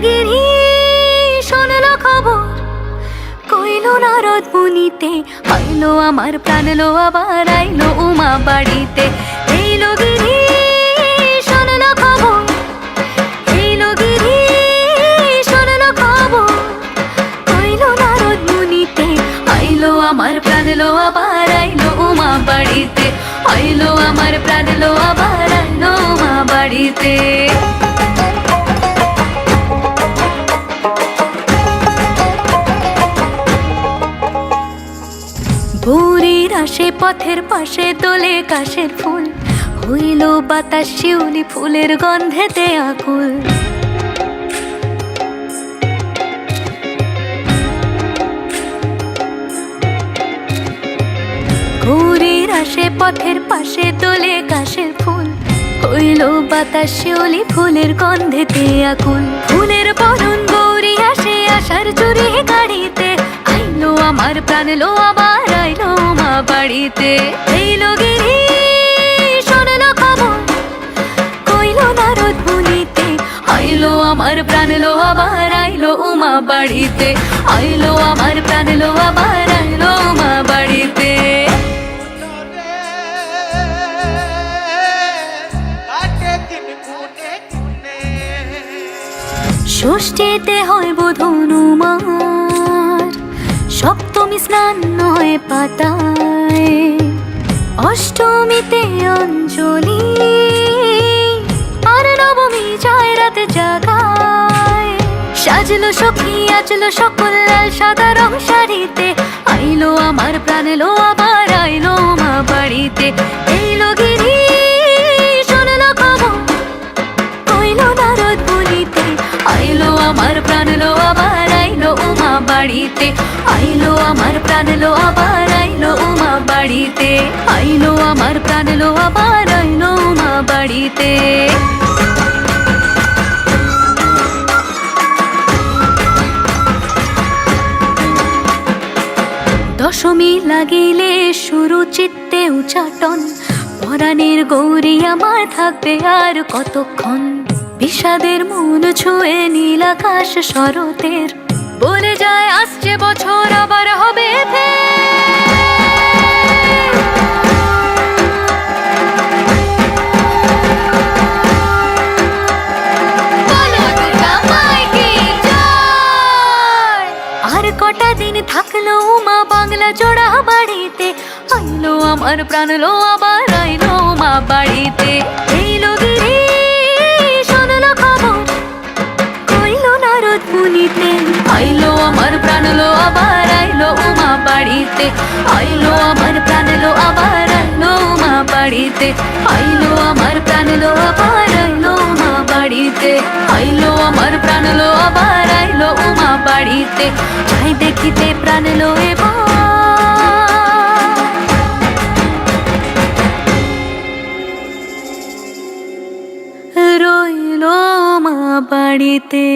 গিরি শোনলো খবর, কইলো নারদ মুনিতে, আইলো আমার প্রাণ লো আবার আইলো উমা বাড়িতে। এইলো গিরি শোনলো খবর, এইলো গিরি শোনলো খবর, কইলো নারদ মুনিতে, আইলো আমার প্রাণ লো আবার আইলো উমা বাড়িতে, আইলো আমার প্রাণ লো আবার আইলো উমা বাড়িতে। ভোরের আসে পথের পাশে তোলে কাশের ফুল, হইল বাতাস শিউলি ফুলের গন্ধেতে আকুল। ভোরের আসে পথের পাশে তোলে কাশের ফুল, হইল বাতাস শিউলি ফুলের গন্ধেতে আকুল। ফুলের বরণ গৌরী আসে আশার জুড়ে গাড়িতে, আইলো আমার প্রাণ লো আবার আইলো মা বাড়িতে। এইলো গিরি শোনলো খবর, কইলো নারদ মুনিতে, আইলো আমার প্রাণ লো আবার আইলো উমা বাড়িতে, আইলো আমার প্রাণ লো আবার আইলো উমা বাড়িতে। ষষ্ঠীতে হয় বোধন উমার, সপ্তমী স্নান নয় পাতায়, অষ্টমীতে অঞ্জলি, আর নবমী যায় রাত জাগায়। সাজলো সখী আজলো সকল লাল সাদা রং শাড়িতে, আইলো আমার প্রাণ লো আবার আইলো মা বাড়িতে। এইলো গিরি শোনলো খবর, কইলো নারদ মুনিতে, আইলো আমার প্রাণ লো আবার আইলো উমা বাড়িতে, আইলো আমার প্রাণ লো আবার আইলো উমা বাড়িতে, আইলো আমার প্রাণ লো আবার আইলো উমা বাড়িতে। দশমী লাগিলে শুরু চিত্তে উচাটন, পরাণের গৌরী আমার থাকবে আর কতক্ষণ। বিষাদের মন ছুঁয়ে নীল আকাশ শরতের, বলে যায় আসছে বছর আবার হবে আর কটা দিন থাকলো মা বাংলা জোড়া বাড়িতে, আইলো আমার প্রাণ লো আবার আইলো মা বাড়িতে। এইলো গিরি শোনলো খবর, কইলো নারদ মুনিতে, আইলো আমার প্রাণ লো আবার আইলো উমা বাড়িতে, আইলো আমার প্রাণ লো আবার আইলো উমা বাড়িতে, আইলো আমার প্রাণ লো আবার আইলো উমা বাড়িতে, আইলো আমার প্রাণ লো আবার আইলো উমা বাড়িতে। যাই দেখিতে প্রাণ লো এবার রইলো মা বাড়িতে।